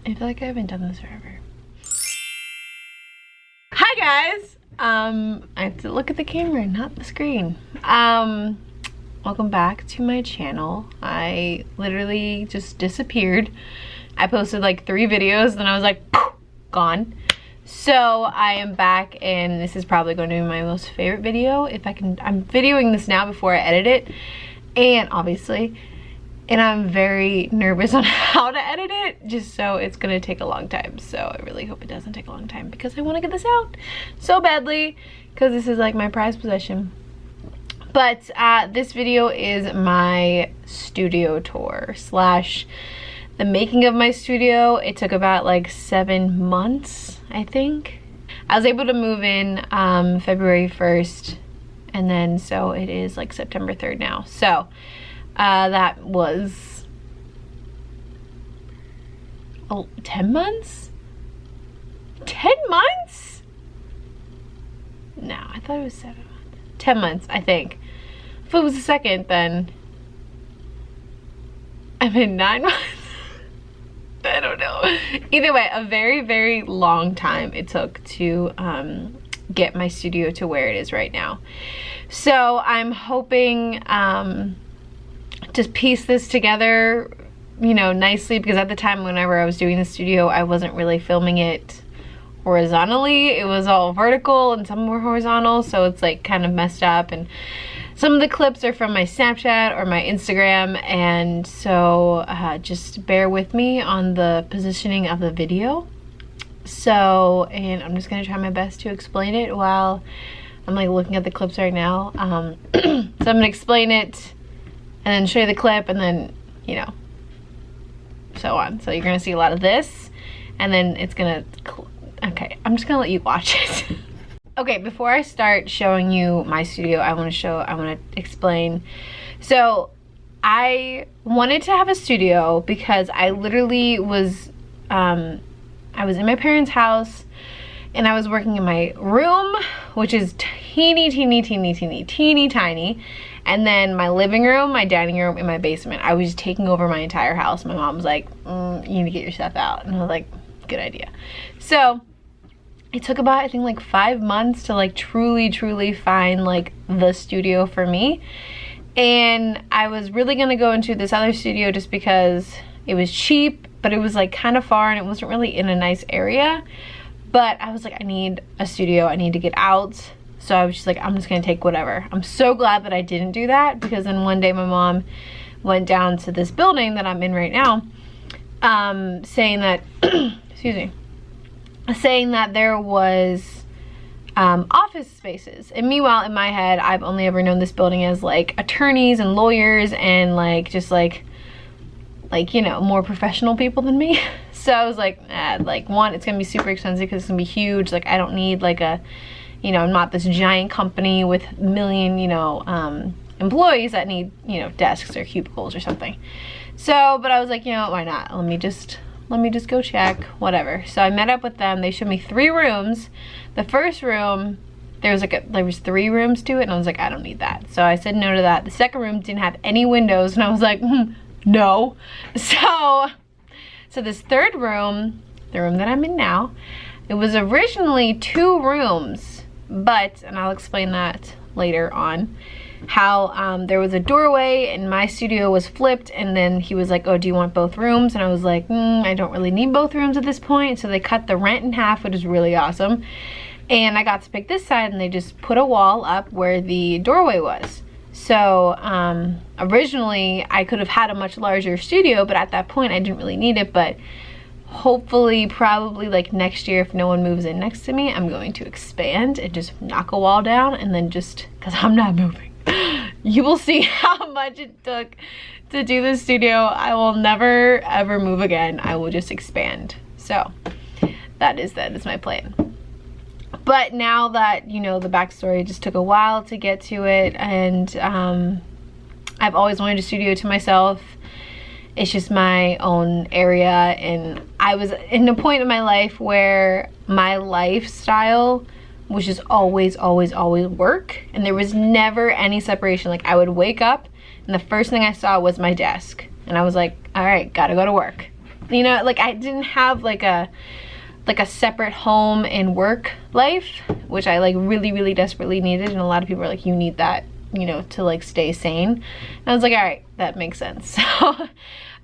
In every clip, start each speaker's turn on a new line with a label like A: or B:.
A: I feel like I haven't done this forever. Hi guys! I have to look at the camera, not the screen. Welcome back to my channel. I literally just disappeared. I posted like 3 videos, then I was like, poof, gone. So I am back, and this is probably going to be my most favorite video if I can. I'm videoing this now before I edit it, and obviously, and I'm very nervous on how to edit it, just so it's gonna take a long time. So I really hope it doesn't take a long time because I want to get this out so badly, because this is like my prized possession. But this video is my studio tour slash the making of my studio. It took about like 7 months, I think. I was able to move in February 1st, and then so it is like September 3rd now. So that was 10 months? 10 months? No, I thought it was 7 months. 10 months, I think. If it was the second, then I'm in 9 months. I don't know. Either way, a very, very long time it took to get my studio to where it is right now. So I'm hoping to piece this together, you know, nicely, because at the time whenever I was doing the studio, I wasn't really filming it horizontally. It was all vertical and some were horizontal, so it's like kind of messed up, and some of the clips are from my Snapchat or my Instagram, and so just bear with me on the positioning of the video. So, and I'm just gonna try my best to explain it while I'm like looking at the clips right now. So I'm gonna explain it and then show you the clip, and then, you know, so on. So you're gonna see a lot of this, and then it's gonna, okay, I'm just gonna let you watch it. Okay, before I start showing you my studio, I want to explain. So I wanted to have a studio because I literally was, I was in my parents' house, and I was working in my room, which is teeny tiny, and then my living room, my dining room, and my basement. I was taking over my entire house. My mom was like, you need to get your stuff out, and I was like, good idea. So it took about, I think, like 5 months to like truly find like the studio for me. And I was really gonna go into this other studio just because it was cheap, but it was like kind of far and it wasn't really in a nice area. But I was like, I need a studio, I need to get out. So I was just like, I'm just gonna take whatever. I'm so glad that I didn't do that, because then one day my mom went down to this building that I'm in right now, saying that, excuse me, saying that there was office spaces. And meanwhile, in my head, I've only ever known this building as like attorneys and lawyers and like just like you know, more professional people than me. So I was like, like, one, it's gonna be super expensive because it's gonna be huge. Like, I don't need like a, you know, I'm not this giant company with a million, you know, employees that need, you know, desks or cubicles or something. So, but I was like, you know, why not? Let me just go check, whatever. So I met up with them. They showed me 3 rooms. The first room, there was 3 rooms to it, and I was like, I don't need that. So I said no to that. The second room didn't have any windows, and I was like, no. So this third room, the room that I'm in now, it was originally 2 rooms, but, and I'll explain that later on, how there was a doorway and my studio was flipped, and then he was like, oh, do you want both rooms? And I was like, I don't really need both rooms at this point. So they cut the rent in half, which is really awesome. And I got to pick this side, and they just put a wall up where the doorway was. So originally I could have had a much larger studio, but at that point I didn't really need it. But hopefully, probably like next year, if no one moves in next to me, I'm going to expand and just knock a wall down, and then just, because I'm not moving. You will see how much it took to do this studio. I will never ever move again. I will just expand. So that is my plan. But now that, you know, the backstory, just took a while to get to it, and I've always wanted a studio to myself. It's just my own area, and I was in a point in my life where my lifestyle was just always work, and there was never any separation. Like, I would wake up and the first thing I saw was my desk, and I was like, all right, gotta go to work. You know, like I didn't have like a separate home and work life, which I like really desperately needed, and a lot of people are like, you need that, you know, to like stay sane. And I was like, all right, that makes sense. So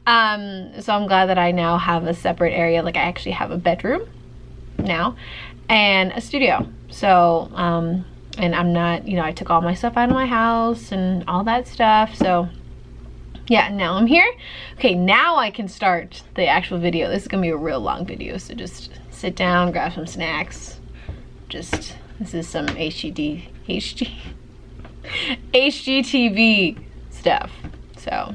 A: so I'm glad that I now have a separate area. Like I actually have a bedroom now and a studio. So and I'm not, you know, I took all my stuff out of my house and all that stuff. So yeah, now I'm here. Okay, now I can start the actual video. This is gonna be a real long video, so just sit down, grab some snacks. This is some HGTV stuff. So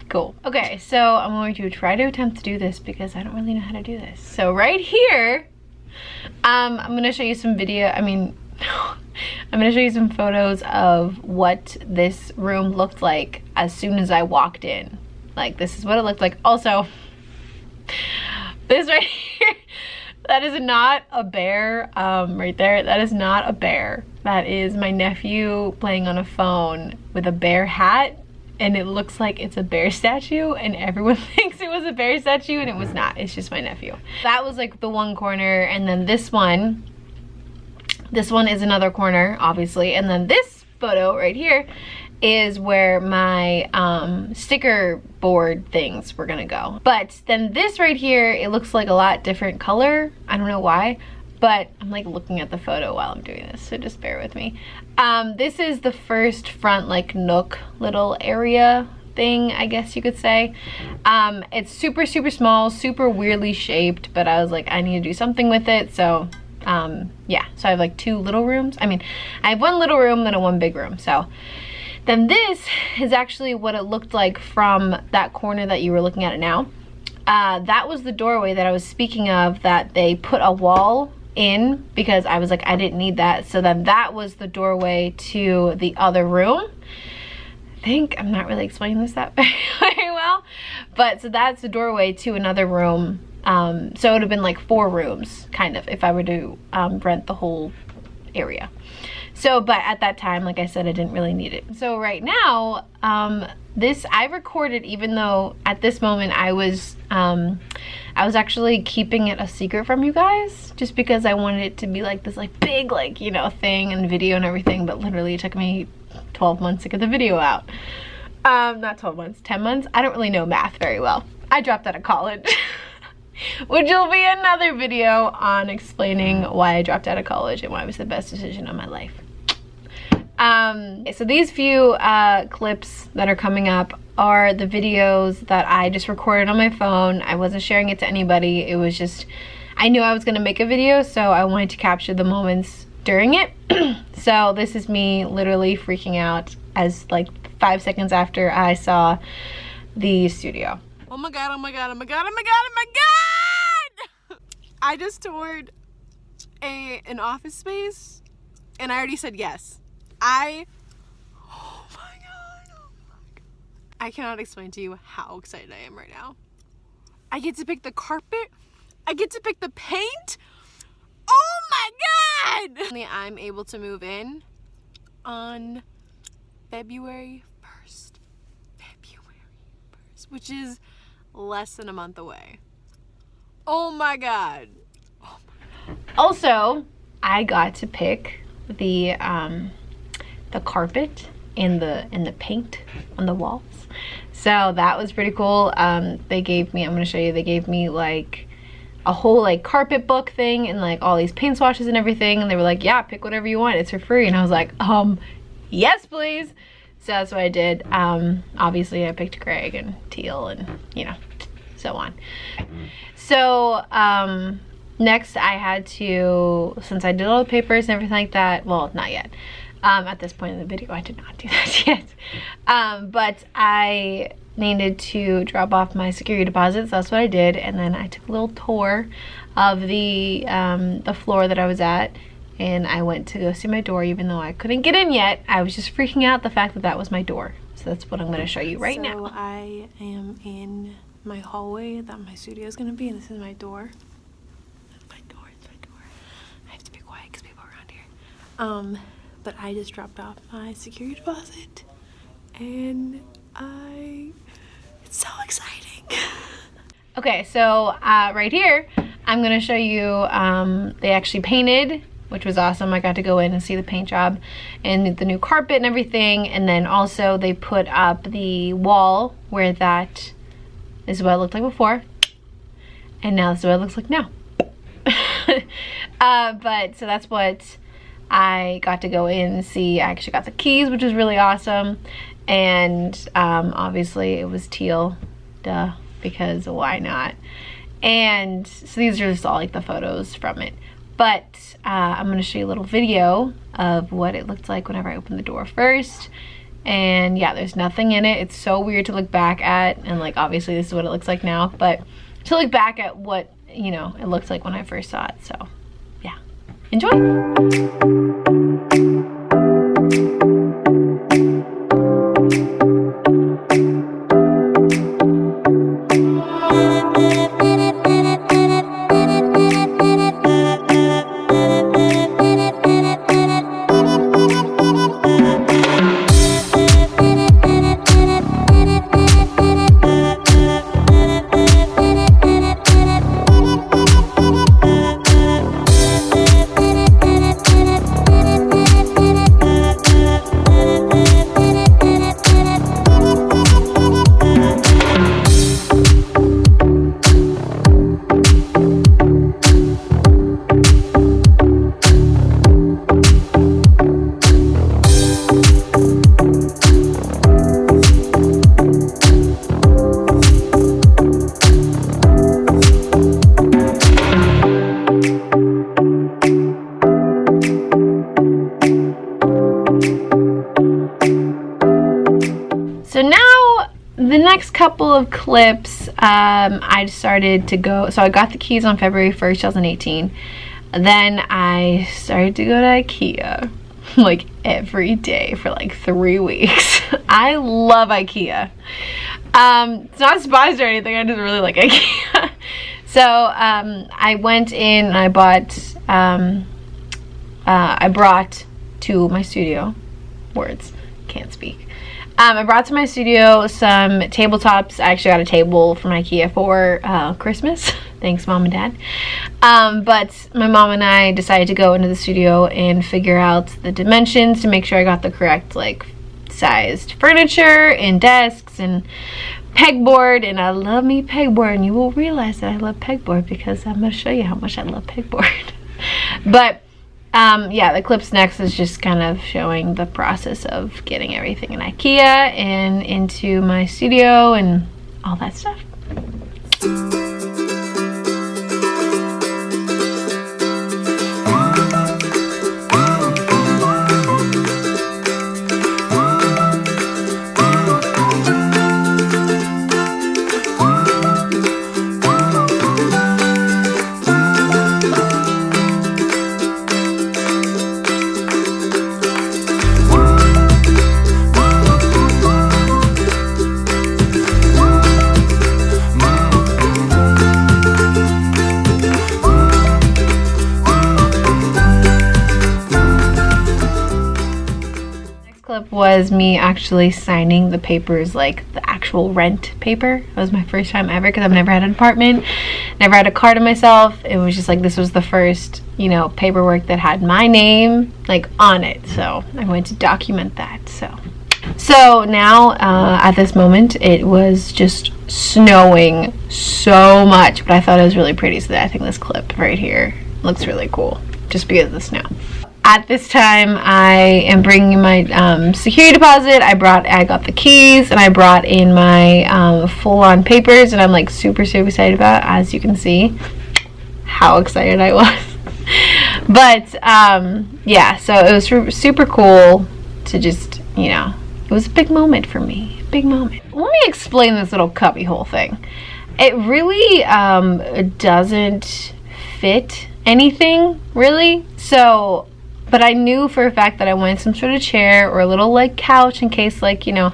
A: cool. Okay, so I'm going to try to attempt to do this because I don't really know how to do this. So right here, I'm gonna show you some I'm gonna show you some photos of what this room looked like as soon as I walked in. Like, this is what it looked like. Also, this right here, that is not a bear, right there. That is not a bear. That is my nephew playing on a phone with a bear hat, and it looks like it's a bear statue, and everyone thinks it was a bear statue, and it was not. It's just my nephew. That was like the one corner, and then this one is another corner, obviously, and then this photo right here is where my sticker board things were gonna go. But then this right here, it looks like a lot different color. I don't know why, but I'm like looking at the photo while I'm doing this, so just bear with me. This is the first front like nook little area thing, I guess you could say. It's super small, super weirdly shaped, but I was like, I need to do something with it, so yeah, so I have like two little rooms. I mean, I have one little room and one big room. So then this is actually what it looked like from that corner that you were looking at it now. That was the doorway that I was speaking of, that they put a wall in because I was like, I didn't need that. So then that was the doorway to the other room. I think I'm not really explaining this that very well, but so that's the doorway to another room. So it would have been like 4 rooms, kind of, if I were to rent the whole area. So, but at that time, like I said, I didn't really need it. So right now, this I recorded, even though at this moment I was actually keeping it a secret from you guys, just because I wanted it to be like this like big, like, you know, thing and video and everything. But literally it took me 12 months to get the video out. Not 12 months, 10 months. I don't really know math very well. I dropped out of college. Which will be another video on explaining why I dropped out of college and why it was the best decision of my life. So these few clips that are coming up are the videos that I just recorded on my phone. I wasn't sharing it to anybody. It was just, I knew I was gonna make a video, so I wanted to capture the moments during it. So this is me literally freaking out as like 5 seconds after I saw the studio. Oh my god, oh my god, oh my god, oh my god, oh my god! I just toured an office space and I already said yes. Oh my god, oh my god. I cannot explain to you how excited I am right now. I get to pick the carpet. I get to pick the paint. Oh my god! I'm able to move in on February 1st. Which is less than a month away. Oh my god. Oh my god. Also, I got to pick the carpet and the paint on the walls. So that was pretty cool. They gave me, I'm gonna show you, they gave me like a whole like carpet book thing and like all these paint swatches and everything, and they were like, yeah, pick whatever you want, it's for free. And I was like, yes please. So that's what I did. Obviously I picked Greg and teal and, you know, so on. So next I had to, since I did all the papers and everything like that, well, not yet. At this point in the video I did not do that yet. But I needed to drop off my security deposits. That's what I did. And then I took a little tour of the floor that I was at. And I went to go see my door, even though I couldn't get in yet. I was just freaking out the fact that that was my door. So that's what I'm gonna show you right now. So I am in my hallway that my studio is gonna be, and this is my door. That's my door, it's my door. I have to be quiet because people are around here. But I just dropped off my security deposit, and it's so exciting. Okay, so right here, I'm gonna show you, they actually painted, which was awesome. I got to go in and see the paint job and the new carpet and everything. And then also they put up the wall where that is what it looked like before. And now this is what it looks like now. But so that's what I got to go in and see. I actually got the keys, which was really awesome. And obviously it was teal, duh, because why not? And so these are just all like the photos from it. But I'm gonna show you a little video of what it looked like whenever I opened the door first. And yeah, there's nothing in it. It's so weird to look back at, and like obviously this is what it looks like now, but to look back at what, you know, it looked like when I first saw it. So yeah, enjoy. So now the next couple of clips, I started to go, so I got the keys on February 1st, 2018. Then I started to go to IKEA like every day for like 3 weeks. I love IKEA. It's not sponsored or anything, I just really like IKEA. So I went in and I bought, I brought to my studio, words, can't speak. I brought to my studio some tabletops. I actually got a table from IKEA for Christmas. Thanks, Mom and Dad. But my mom and I decided to go into the studio and figure out the dimensions to make sure I got the correct like sized furniture and desks and pegboard. And I love me pegboard, and you will realize that I love pegboard because I'm going to show you how much I love pegboard. But yeah, the clips next is just kind of showing the process of getting everything in IKEA and into my studio and all that stuff. Was me actually signing the papers, like the actual rent paper. It was my first time ever because I've never had an apartment, never had a car to myself. It was just like this was the first, you know, paperwork that had my name like on it. So I went to document that. So now at this moment it was just snowing so much, but I thought it was really pretty, so that I think this clip right here looks really cool just because of the snow. At this time, I am bringing my security deposit. I got the keys, and I brought in my full-on papers, and I'm like super excited about it, as you can see how excited I was. But yeah, so it was super cool to just, you know, it was a big moment for me, big moment. Let me explain this little cubby hole thing. It really doesn't fit anything, really. So, but I knew for a fact that I wanted some sort of chair or a little like couch in case, like, you know,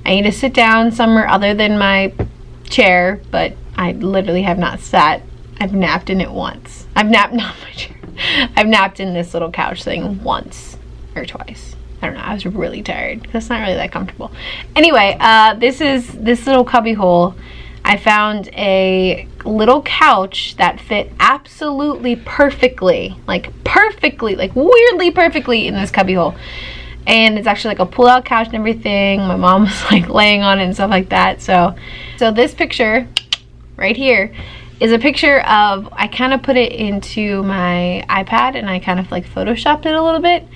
A: I need to sit down somewhere other than my chair. But I literally have not sat. I've napped in it once. I've napped, not my chair. I've napped in this little couch thing once or twice. I don't know. I was really tired because it's not really that comfortable. Anyway, this little cubby hole I found a little couch that fit absolutely perfectly, like weirdly perfectly in this cubby hole. And it's actually like a pull-out couch and everything. My mom was like laying on it and stuff like that. So this picture right here is a picture of, I kind of put it into my iPad and I kind of like photoshopped it a little bit.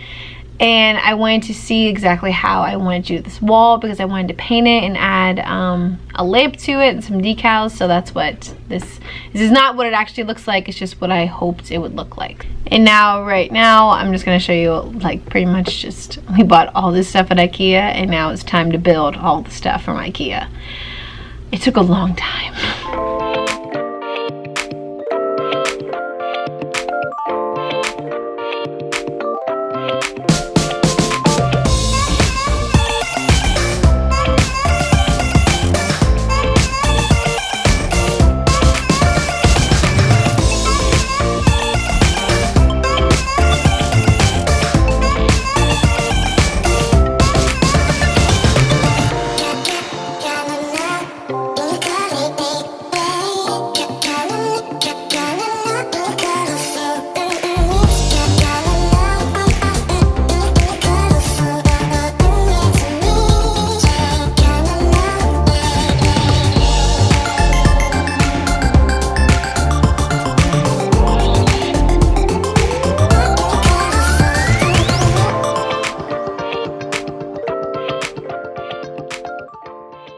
A: And I wanted to see exactly how I wanted to do this wall, because I wanted to paint it and add a lamp to it and some decals. So that's what this is not what it actually looks like. It's just what I hoped it would look like. And now, right now, I'm just gonna show you like pretty much just, we bought all this stuff at IKEA and now it's time to build all the stuff from IKEA. It took a long time.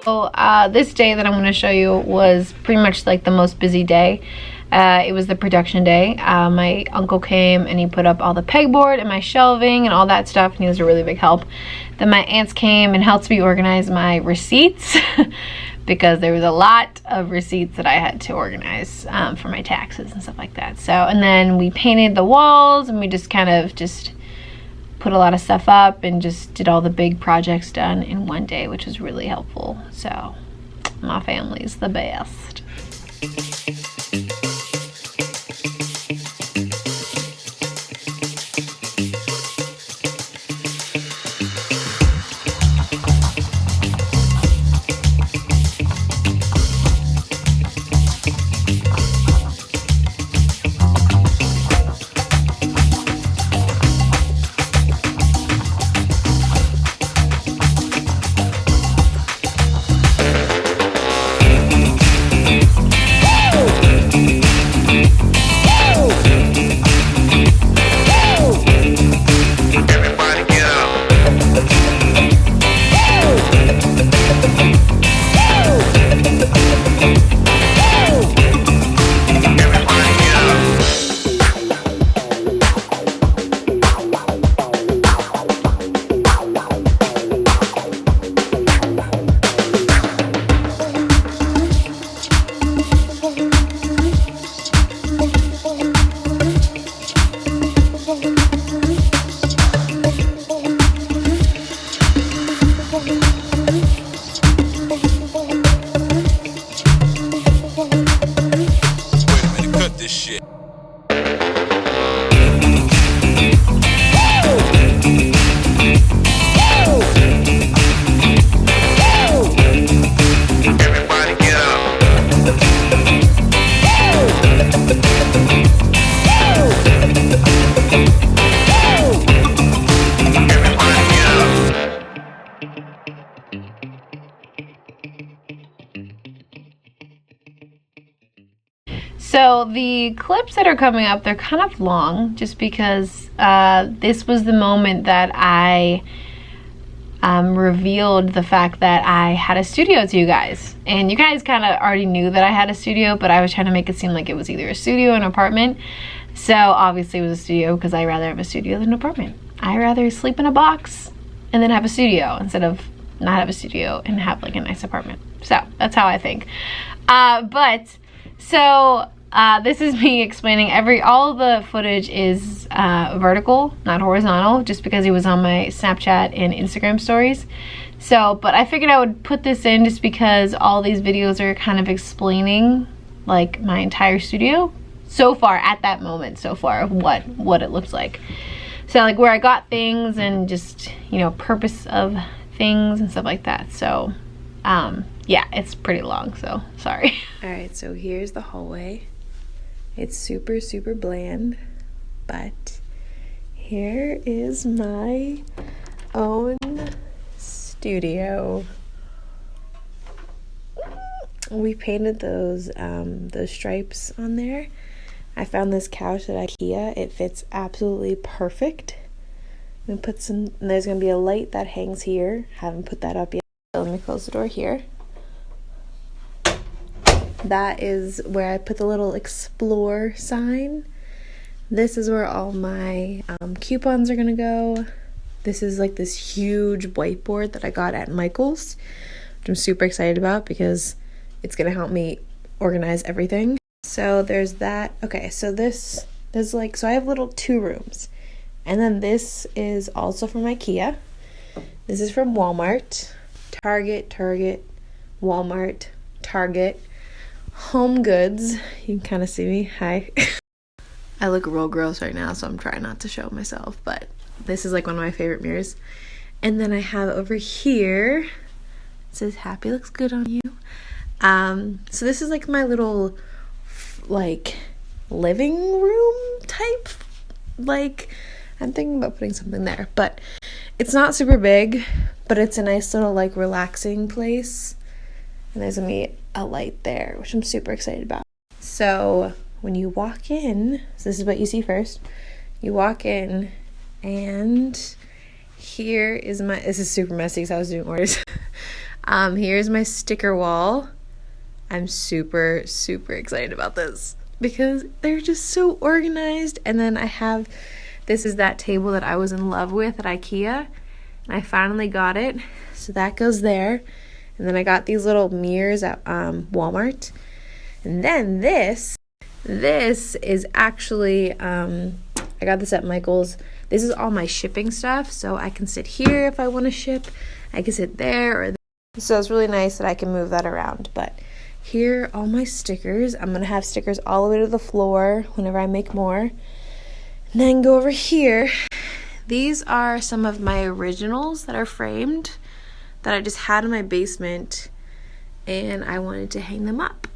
A: So this day that I'm going to show you was pretty much like the most busy day. It was the production day. My uncle came and he put up all the pegboard and my shelving and all that stuff, and he was a really big help. Then my aunts came and helped me organize my receipts because there was a lot of receipts that I had to organize for my taxes and stuff like that. So, and then we painted the walls and we just kind of just put a lot of stuff up and just did all the big projects done in one day, which was really helpful. So my family's the best. So the clips that are coming up, they're kind of long just because this was the moment that I revealed the fact that I had a studio to you guys. And you guys kind of already knew that I had a studio, but I was trying to make it seem like it was either a studio or an apartment. So obviously it was a studio because I'd rather have a studio than an apartment. I'd rather sleep in a box and then have a studio instead of not have a studio and have like a nice apartment. So that's how I think. This is me explaining all the footage is vertical, not horizontal, just because it was on my Snapchat and Instagram stories. So, but I figured I would put this in just because all these videos are kind of explaining like my entire studio so far at that moment so far of what it looks like. So like where I got things and just, you know, purpose of things and stuff like that. So, yeah, it's pretty long, so sorry.
B: All right, so here's the hallway. It's super, super bland, but here is my own studio. We painted those stripes on there. I found this couch at IKEA. It fits absolutely perfect. I'm gonna put some, and there's gonna be a light that hangs here. Haven't put that up yet. So let me close the door here. That is where I put the little explore sign. This is where all my coupons are gonna go. This is like this huge whiteboard that I got at Michael's, which I'm super excited about because it's gonna help me organize everything. So there's that. Okay, so there's like, so I have little 2 rooms. And then this is also from IKEA. This is from Walmart, Target, Walmart, Target, Home Goods. You can kind of see me. Hi. I look real gross right now, so I'm trying not to show myself, but this is like one of my favorite mirrors. And then I have over here, it says happy looks good on you. So this is like my little like living room type, like I'm thinking about putting something there, but it's not super big, but it's a nice little like relaxing place. And there's gonna be a light there, which I'm super excited about. So when you walk in, so this is what you see first. You walk in and here is my, this is super messy because I was doing orders. Here's my sticker wall. I'm super, super excited about this because they're just so organized. And then I have, this is that table that I was in love with at IKEA. And I finally got it. So that goes there. And then I got these little mirrors at Walmart. And then this is actually, I got this at Michael's. This is all my shipping stuff. So I can sit here if I want to ship. I can sit there or there. So it's really nice that I can move that around. But here are all my stickers. I'm going to have stickers all the way to the floor whenever I make more. And then go over here. These are some of my originals that are framed that I just had in my basement, and I wanted to hang them up.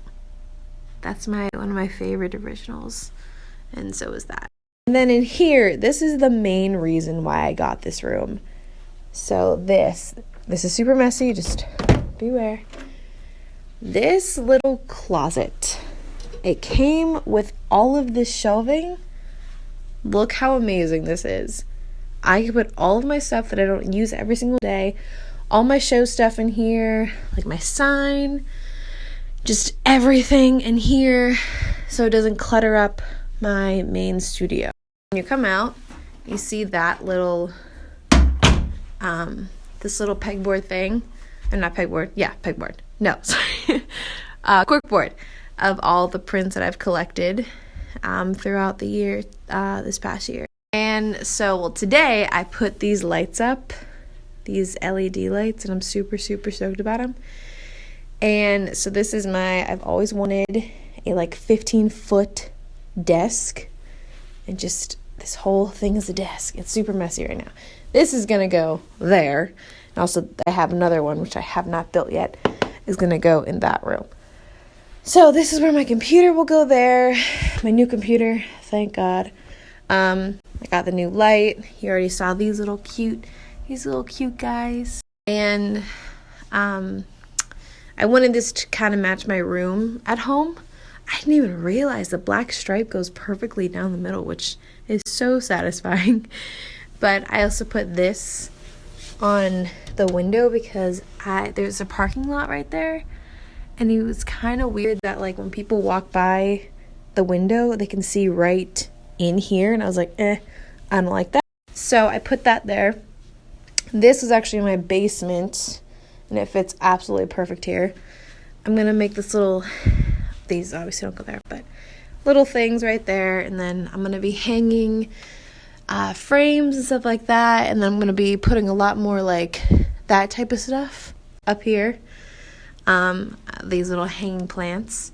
B: That's one of my favorite originals, and so is that. And then in here, this is the main reason why I got this room. So this is super messy, just beware. This little closet, it came with all of this shelving. Look how amazing this is. I can put all of my stuff that I don't use every single day, all my show stuff in here, like my sign, just everything in here so it doesn't clutter up my main studio. When you come out, you see that little, this little pegboard thing. Or not pegboard, yeah, pegboard. No, sorry. Corkboard of all the prints that I've collected throughout the year, this past year. And so, well, today I put these lights up, these LED lights, and I'm super, super stoked about them. And so this is I've always wanted a like 15-foot desk, and just this whole thing is a desk. It's super messy right now. This is gonna go there. And also I have another one, which I have not built yet, is gonna go in that room. So this is where my computer will go there. My new computer, thank God. I got the new light. You already saw these little cute guys. And I wanted this to kind of match my room at home. I didn't even realize the black stripe goes perfectly down the middle, which is so satisfying. But I also put this on the window because there's a parking lot right there. And it was kind of weird that like when people walk by the window, they can see right in here. And I was like, I don't like that. So I put that there. This is actually my basement, and it fits absolutely perfect here. I'm going to make this these obviously don't go there, but little things right there. And then I'm going to be hanging frames and stuff like that. And then I'm going to be putting a lot more like that type of stuff up here. These little hanging plants.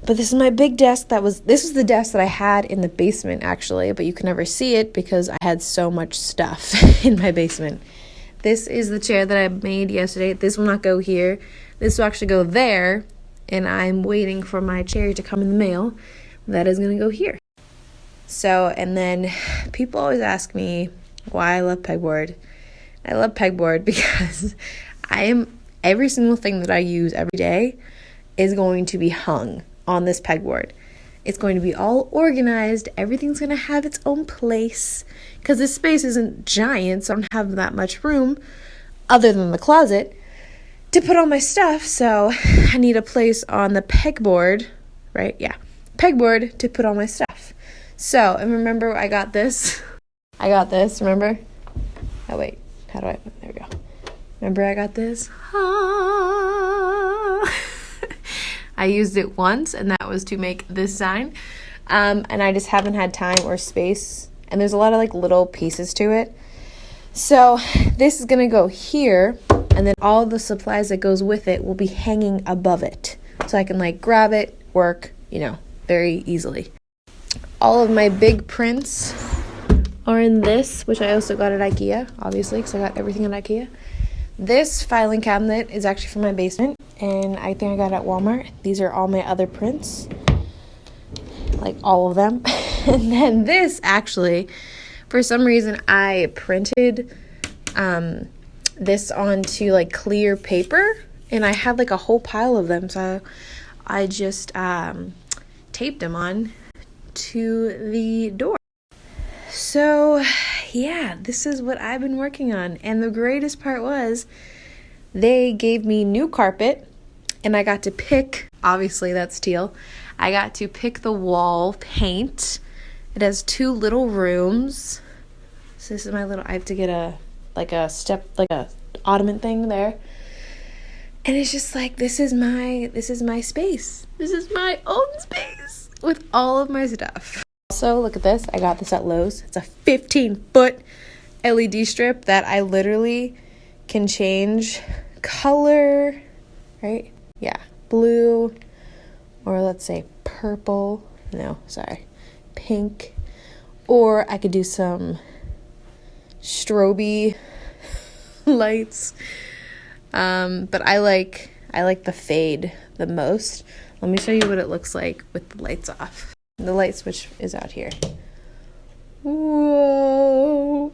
B: But this is my big desk. This is the desk that I had in the basement actually, but you can never see it because I had so much stuff in my basement. This is the chair that I made yesterday. This will not go here. This will actually go there, and I'm waiting for my chair to come in the mail. That is going to go here. So, and then people always ask me why I love pegboard. I love pegboard because every single thing that I use every day is going to be hung on this pegboard. It's going to be all organized. Everything's going to have its own place because this space isn't giant, so I don't have that much room other than the closet to put all my stuff. So I need a place on the pegboard, right? Yeah, pegboard to put all my stuff. So, and remember I got this. Remember? Oh, wait. How do I? There we go. Remember I got this? I used it once, and that was to make this sign. And I just haven't had time or space. And there's a lot of like little pieces to it. So this is going to go here. And then all the supplies that goes with it will be hanging above it. So I can like grab it, work, very easily. All of my big prints are in this, which I also got at IKEA, obviously, because I got everything at IKEA. This filing cabinet is actually from my basement, and I think I got it at Walmart. These are all my other prints, like all of them. And then this, actually, for some reason, I printed this onto like clear paper, and I had like a whole pile of them, so I just taped them on to the door. So yeah, this is what I've been working on. And the greatest part was they gave me new carpet, and I got to pick, obviously that's teal, I got to pick the wall paint. It has 2 little rooms. So this is my little, I have to get a ottoman thing there. And it's just like, this is my space. This is my own space with all of my stuff. Also, look at this. I got this at Lowe's. It's a 15-foot LED strip that I literally can change color, right? Yeah, blue, or let's say purple. No, sorry, pink. Or I could do some strobe lights. But I like the fade the most. Let me show you what it looks like with the lights off. The light switch is out here. Whoa.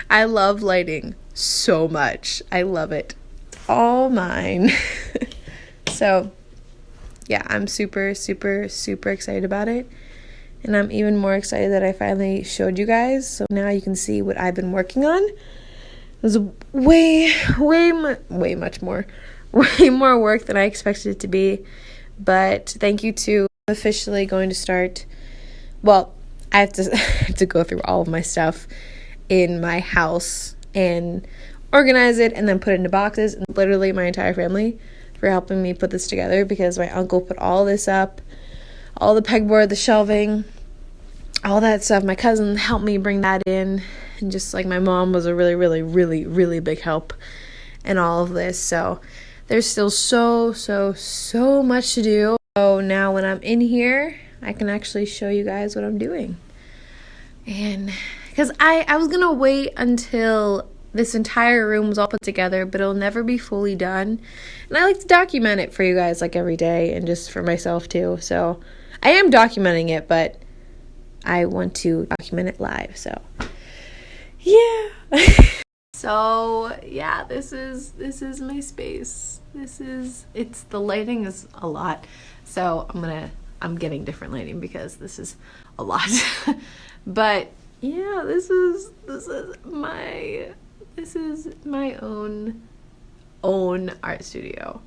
B: I love lighting so much. I love it. All mine. So, yeah, I'm super, super, super excited about it. And I'm even more excited that I finally showed you guys. So now you can see what I've been working on. It was way much more work than I expected it to be. But thank you to officially going to start. Well, I have to go through all of my stuff in my house and organize it and then put it into boxes. And literally my entire family for helping me put this together, because my uncle put all this up, all the pegboard, the shelving, all that stuff. My cousin helped me bring that in, and just like my mom was a really big help in all of this. So there's still so much to do. So now when I'm in here, I can actually show you guys what I'm doing. And because I was going to wait until this entire room was all put together, but it'll never be fully done. And I like to document it for you guys like every day, and just for myself too. So I am documenting it, but I want to document it live. So yeah. So yeah, this is my space. The lighting is a lot. So I'm getting different lighting because this is a lot. But yeah, this is my own art studio.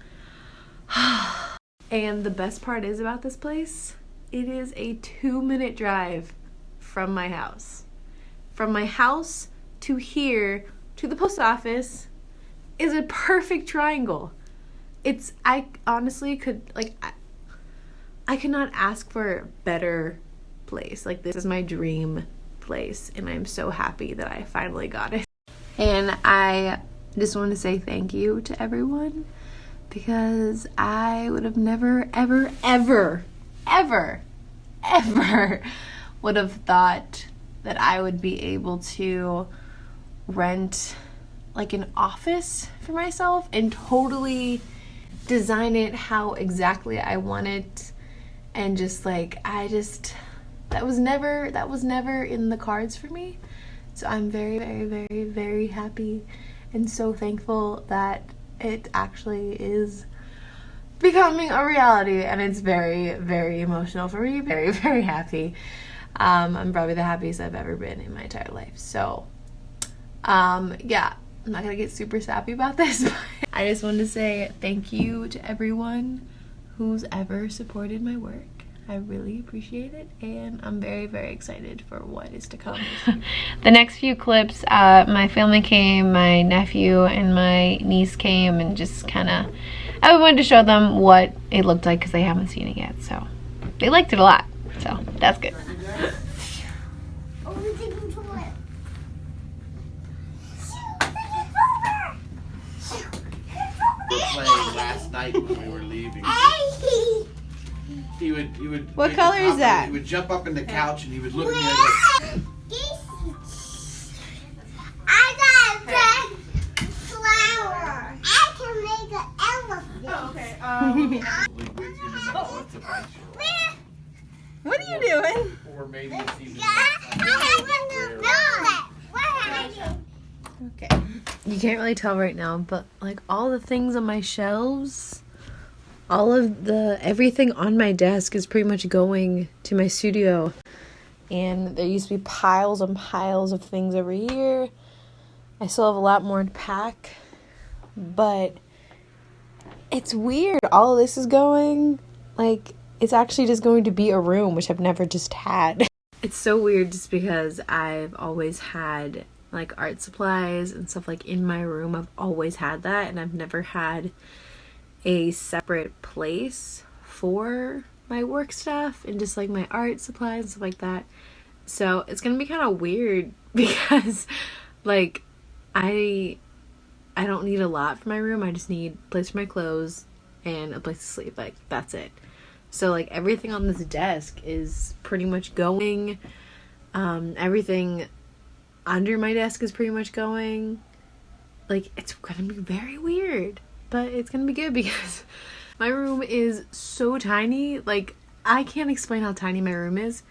B: And the best part is about this place, it is a 2-minute drive from my house. From my house to here to the post office is a perfect triangle. I honestly could, I could not ask for a better place. Like, this is my dream place, and I'm so happy that I finally got it. And I just want to say thank you to everyone, because I would have never, ever would have thought that I would be able to rent like an office for myself and totally design it how exactly I want it. And just like, that was never in the cards for me. So I'm very, very, very, very happy and so thankful that it actually is becoming a reality, and it's very, very emotional for me. Very, very happy. I'm probably the happiest I've ever been in my entire life. So, yeah, I'm not gonna get super sappy about this, but I just wanted to say thank you to everyone who's ever supported my work. I really appreciate it, and I'm very, very excited for what is to come.
A: The next few clips, my family came, my nephew and my niece came, and just kind of, I wanted to show them what it looked like because they haven't seen it yet. So they liked it a lot, so that's good.
C: Playing last night when we were leaving. He would.
B: What color is that?
C: He would jump up in the couch and he would look at me and go,
D: I got a red flower. I can make an elephant.
B: Oh, okay. What are you doing?
C: Or maybe it's even
B: Okay. You can't really tell right now, but like all the things on my shelves, all of everything on my desk is pretty much going to my studio. And there used to be piles and piles of things over here. I still have a lot more to pack, but it's weird. All of this is going, like, it's actually just going to be a room, which I've never just had. It's so weird just because I've always had like art supplies and stuff like in my room. I've always had that, and I've never had a separate place for my work stuff and just like my art supplies and stuff like that. So it's gonna be kind of weird because like I don't need a lot for my room. I just need a place for my clothes and a place to sleep. Like, that's it. So like everything on this desk is pretty much going. Everything under my desk is pretty much going. Like, it's gonna be very weird, but it's gonna be good because my room is so tiny. Like, I can't explain how tiny my room is,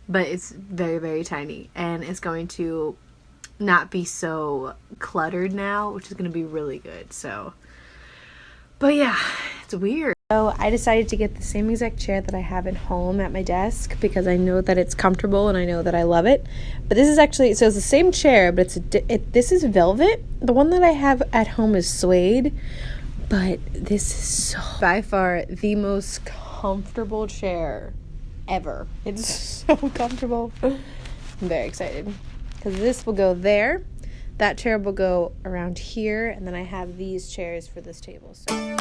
B: but it's very, very tiny, and it's going to not be so cluttered now, which is going to be really good. So, but yeah, it's weird. So I decided to get the same exact chair that I have at home at my desk because I know that it's comfortable and I know that I love it. But this is actually, so it's the same chair, but this is velvet. The one that I have at home is suede, but this is so by far the most comfortable chair ever. It's so comfortable. I'm very excited because this will go there. That chair will go around here, and then I have these chairs for this table. So.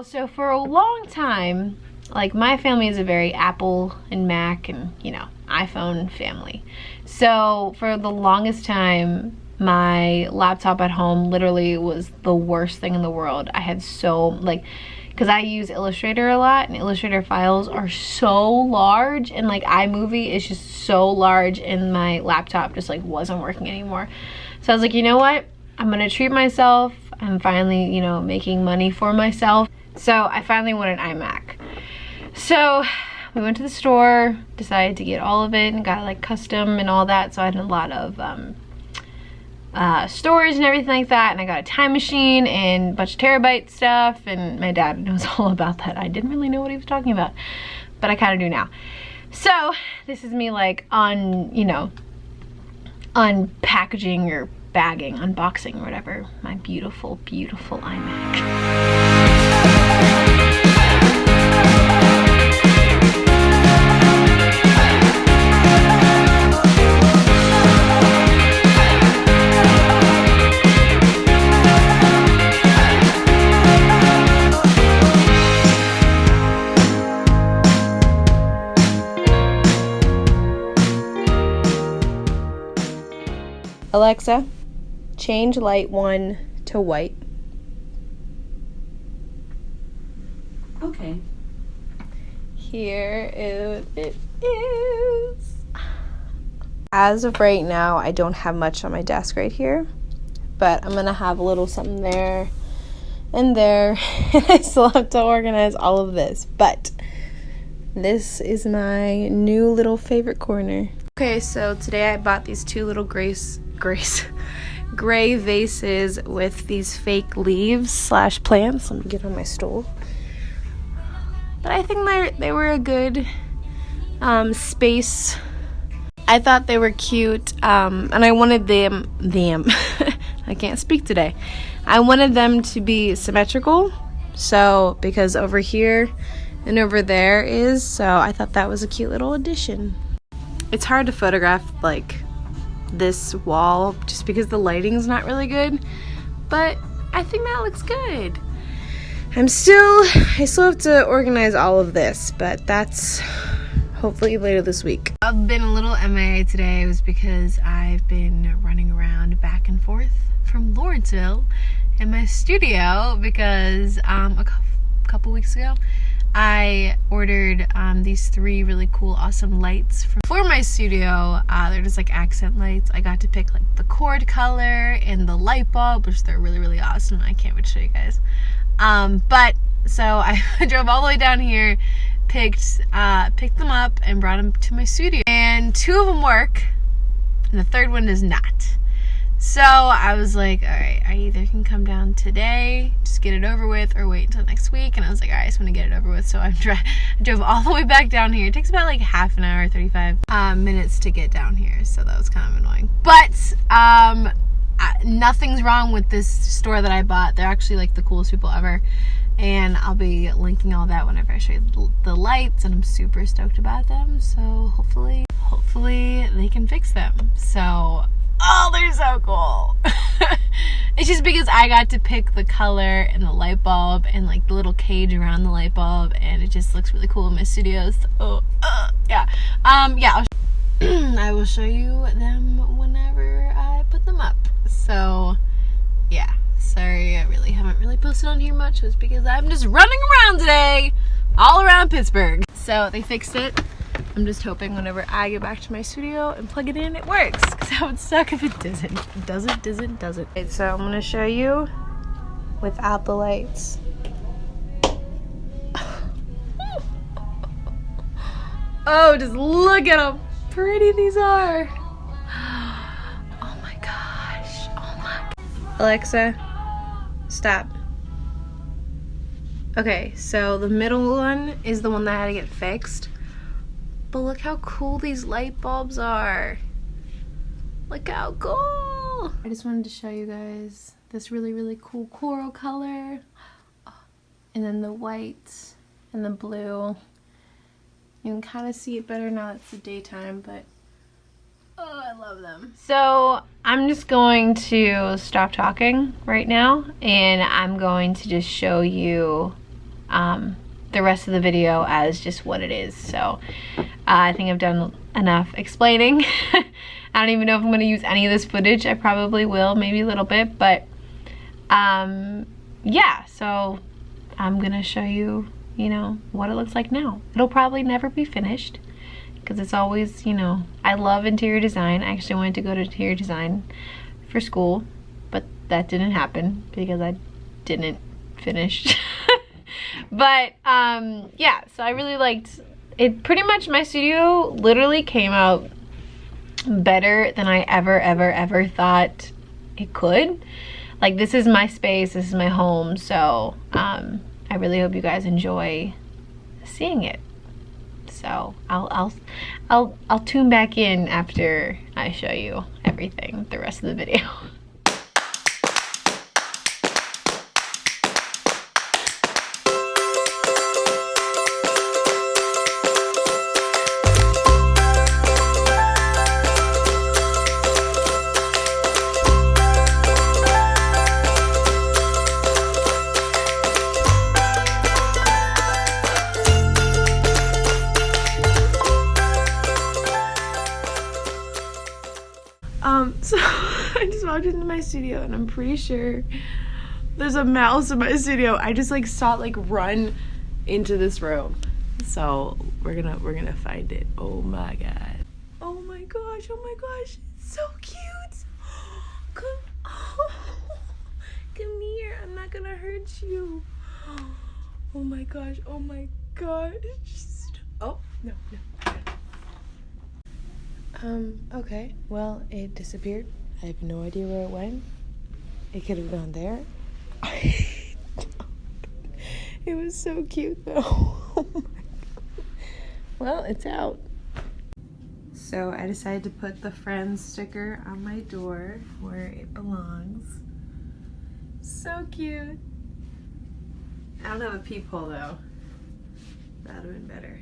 A: So for a long time, like, my family is a very Apple and Mac and, you know, iPhone family. So for the longest time, my laptop at home literally was the worst thing in the world. I had so, like, because I use Illustrator a lot, and Illustrator files are so large, and like iMovie is just so large, and my laptop just like wasn't working anymore. So I was like, you know what? I'm gonna treat myself. I'm finally, you know, making money for myself. So I finally want an iMac. So we went to the store, decided to get all of it, and got like custom and all that. So I had a lot of storage and everything like that. And I got a time machine and a bunch of terabyte stuff. And my dad knows all about that. I didn't really know what he was talking about, but I kind of do now. So this is me like you know, unpackaging or bagging, unboxing or whatever, my beautiful, beautiful iMac.
B: Alexa, change light 1 to white.
E: Okay.
B: Here it is. As of right now, I don't have much on my desk right here, but I'm gonna have a little something there and there, and I still have to organize all of this, but this is my new little favorite corner. Okay, so today I bought these two little gray vases with these fake leaves / plants. Let me get on my stool. But I think they were a good space. I thought they were cute, and I wanted them I can't speak today. I wanted them to be symmetrical, so because over here and over there is, so I thought that was a cute little addition. It's hard to photograph like this wall just because the lighting's not really good, but I think that looks good. I still have to organize all of this, but that's hopefully later this week. I've been a little MIA today. It was because I've been running around back and forth from Lawrenceville in my studio because a couple weeks ago I ordered these 3 really cool, awesome lights for my studio. They're just like accent lights. I got to pick like the cord color and the light bulb, which they're really, really awesome. I can't wait to show you guys. But so I drove all the way down here, picked them up and brought them to my studio, and 2 of them work and the 3rd one does not. So I was like, all right, I either can come down today, just get it over with, or wait until next week. And I was like, all right, I just want to get it over with. So I drove all the way back down here. It takes about like half an hour, 35 minutes to get down here. So that was kind of annoying. But nothing's wrong with this store that I bought. They're actually like the coolest people ever. And I'll be linking all that whenever I show you the lights, and I'm super stoked about them. So hopefully they can fix them. So, oh, they're so cool. It's just because I got to pick the color and the light bulb and like the little cage around the light bulb, and it just looks really cool in my studio. So, yeah. Yeah, I will show you them whenever I put them up. So, yeah. Sorry, I really haven't posted on here much. It's because I'm just running around today, all around Pittsburgh. So they fixed it. I'm just hoping whenever I get back to my studio and plug it in, it works. Because that would suck if it doesn't. Okay, so I'm gonna show you without the lights. Oh, just look at how pretty these are. Oh my gosh. Oh my. Alexa, stop. Okay, so the middle one is the one that had to get fixed. But look how cool these light bulbs are. Look how cool. I just wanted to show you guys this really, really cool coral color. And then the white and the blue. You can kind of see it better now that it's the daytime, but oh, I love them. So I'm just going to stop talking right now, and I'm going to just show you the rest of the video as just what it is. So I think I've done enough explaining. I don't even know if I'm going to use any of this footage. I probably will, maybe a little bit, but yeah, so I'm going to show you, you know, what it looks like now. It'll probably never be finished because it's always, you know, I love interior design. I actually wanted to go to interior design for school, but that didn't happen because I didn't finish. But yeah, so I really liked it. Pretty much my studio literally came out better than I ever thought it could. Like, this is my space, this is my home, so I really hope you guys enjoy seeing it. So I'll tune back in after I show you everything, the rest of the video. So I walked into my studio and I'm pretty sure there's a mouse in my studio. I just like saw it like run into this room. So we're gonna find it. Oh my god. Oh my gosh, oh my gosh. It's so cute. Come here. I'm not gonna hurt you. Oh my gosh, oh my gosh. Oh, no. Okay. Well, it disappeared. I have no idea where it went. It could have gone there. It was so cute though. Oh my God. Well, it's out. So I decided to put the Friends sticker on my door where it belongs. So cute. I don't have a peephole though. That would have been better.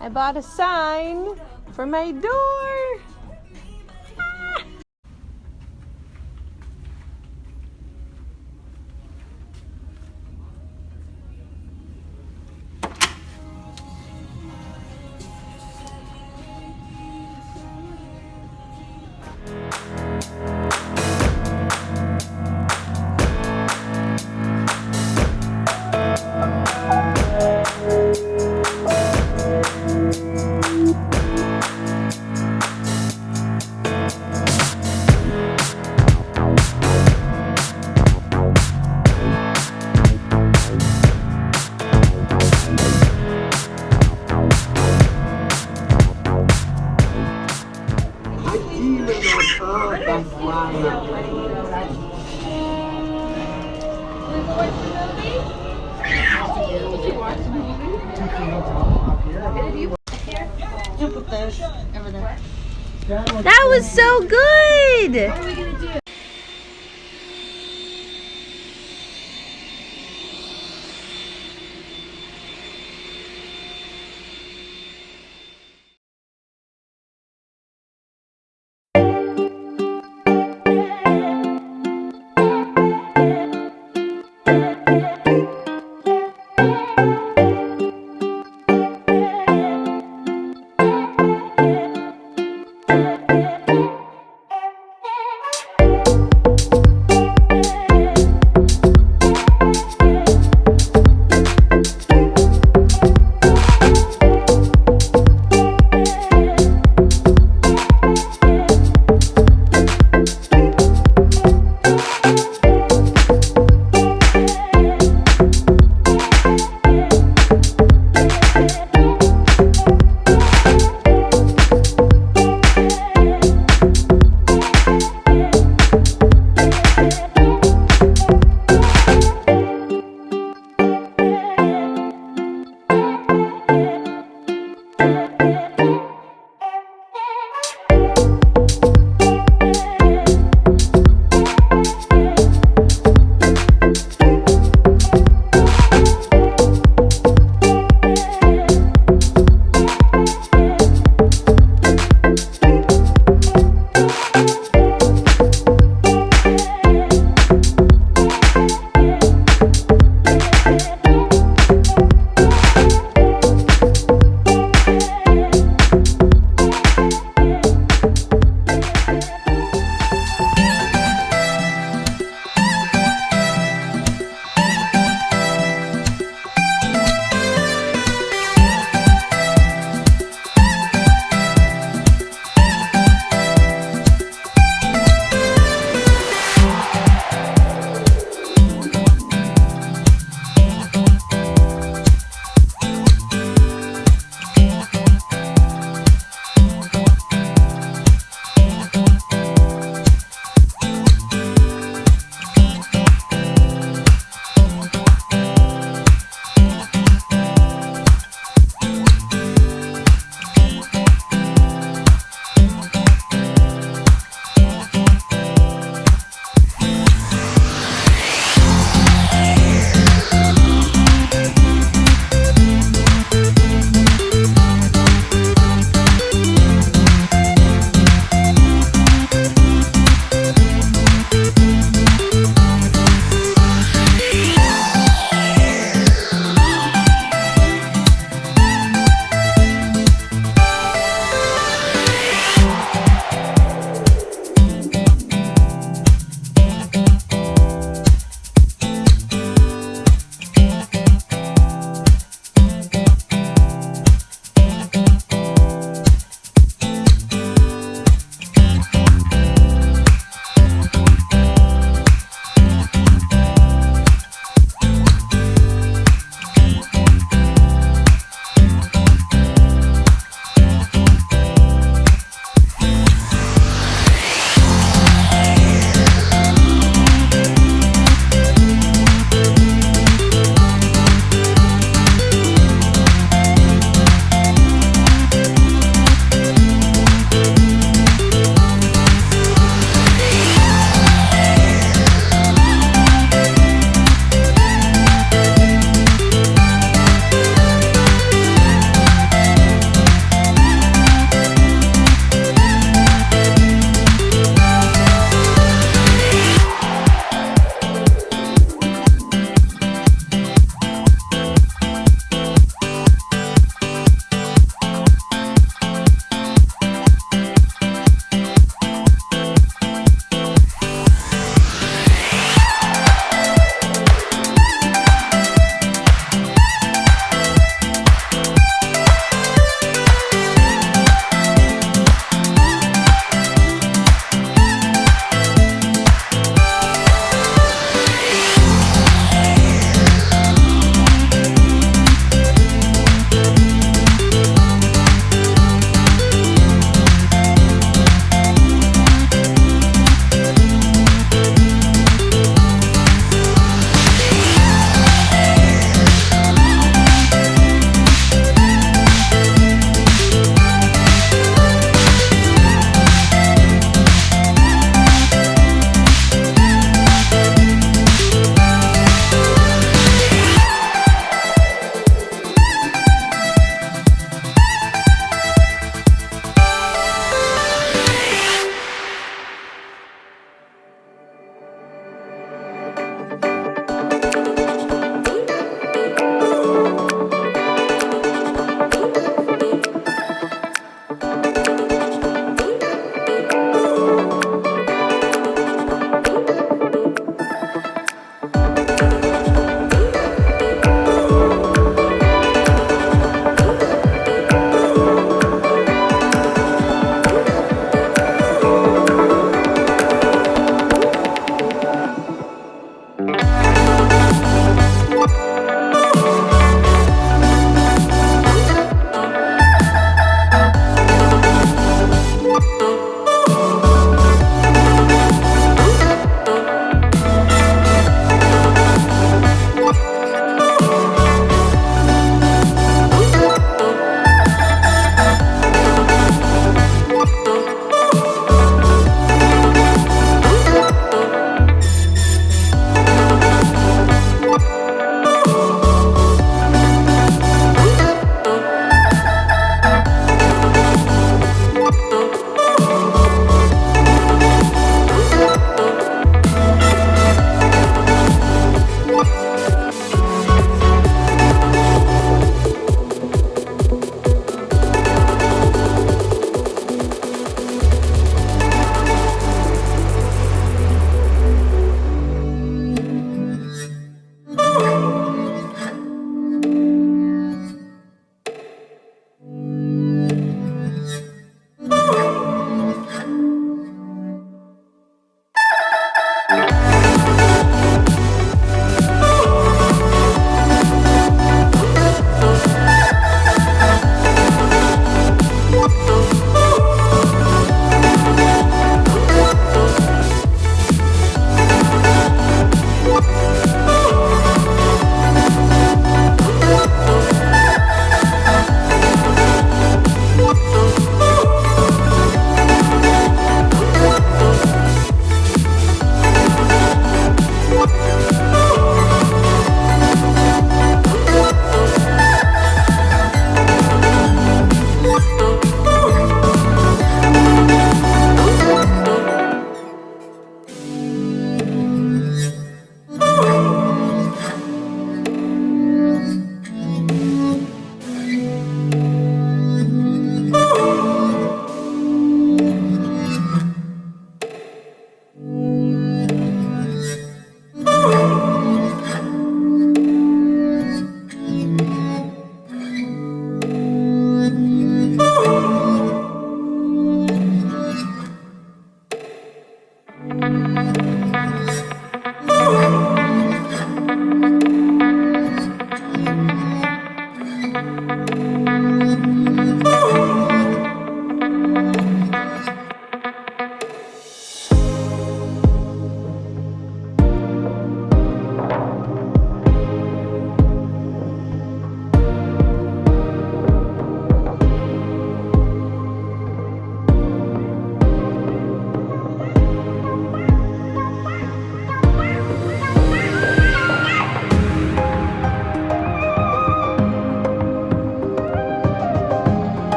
B: I bought a sign for my door. That was so good!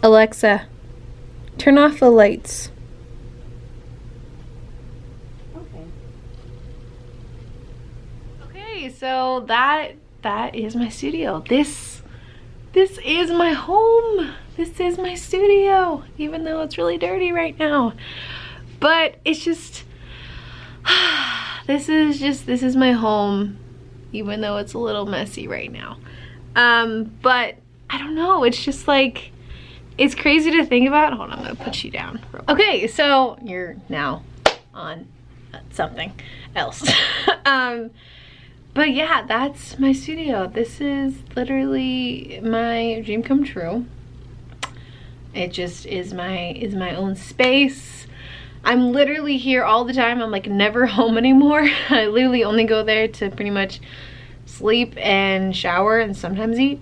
B: Alexa, turn off the lights.
A: Okay, so that is my studio. This is my home. This is my studio, even though it's really dirty right now. But it's just, this is my home, even though it's a little messy right now. But I don't know, it's just like, it's crazy to think about. Hold on, I'm gonna put you down. Okay, so you're now on something else. But yeah, that's my studio. This is literally my dream come true. It just is my own space. I'm literally here all the time. I'm like never home anymore. I literally only go there to pretty much sleep and shower and sometimes eat.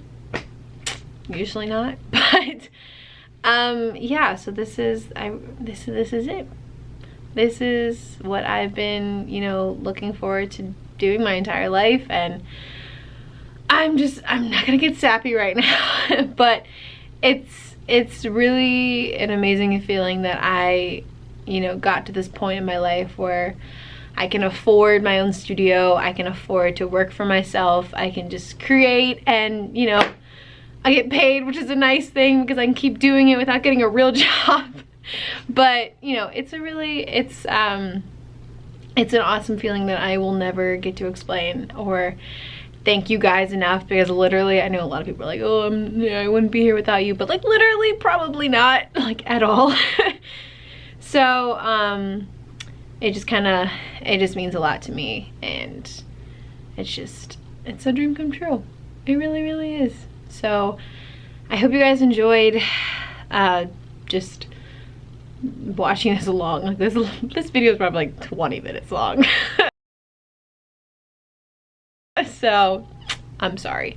A: Usually not, but yeah, so this is it. This is what I've been, you know, looking forward to doing my entire life, and I'm not gonna get sappy right now, but it's really an amazing feeling that I, you know, got to this point in my life where I can afford my own studio, I can afford to work for myself, I can just create, and, you know, I get paid, which is a nice thing because I can keep doing it without getting a real job. But, you know, it's an awesome feeling that I will never get to explain or thank you guys enough, because literally I know a lot of people are like, oh, yeah, I wouldn't be here without you, but like literally probably not, like at all. So it just means a lot to me, and it's a dream come true. It really, really is. So I hope you guys enjoyed just watching this along. Like this video is probably like 20 minutes long. So I'm sorry,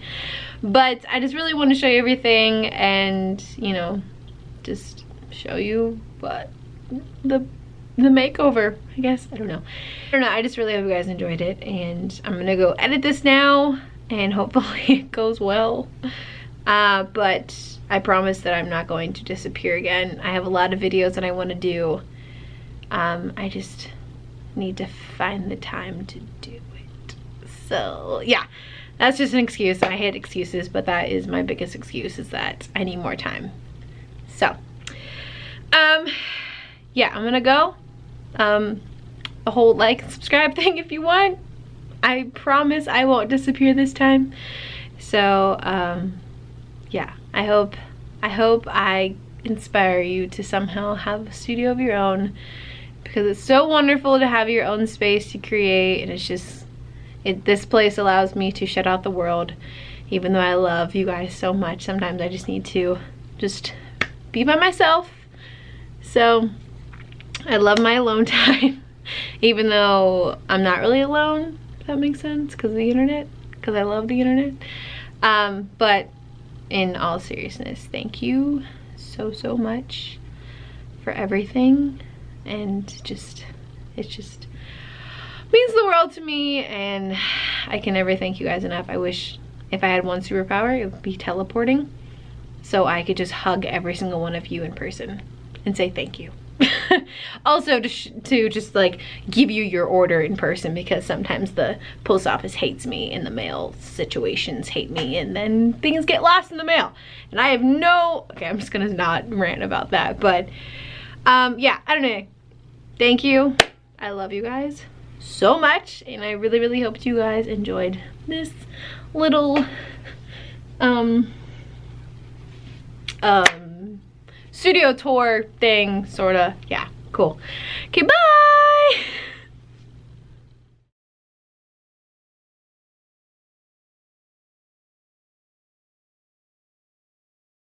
A: but I just really want to show you everything, and you know, just show you what the makeover, I guess. I don't know, I just really hope you guys enjoyed it, and I'm gonna go edit this now and hopefully it goes well. But I promise that I'm not going to disappear again. I have a lot of videos that I want to do. I just need to find the time to do it. So yeah, that's just an excuse. I hate excuses, but that is my biggest excuse, is that I need more time. So yeah, I'm gonna go. A whole like and subscribe thing if you want. I promise I won't disappear this time. So yeah, I hope I inspire you to somehow have a studio of your own, because it's so wonderful to have your own space to create, and it's just, this place allows me to shut out the world. Even though I love you guys so much, sometimes I just need to just be by myself. So I love my alone time, even though I'm not really alone, if that makes sense, because of the internet, because I love the internet. But in all seriousness, thank you so much for everything, and it just means the world to me, and I can never thank you guys enough. I wish if I had one superpower, it would be teleporting, so I could just hug every single one of you in person and say thank you. Also to just like give you your order in person, because sometimes the post office hates me, and the mail situations hate me, and then things get lost in the mail, and I have no, okay, I'm just gonna not rant about that, but yeah, I don't know. Thank you. I love you guys so much, and I really hope you guys enjoyed this little studio tour thing, sorta. Yeah, cool. Okay, bye.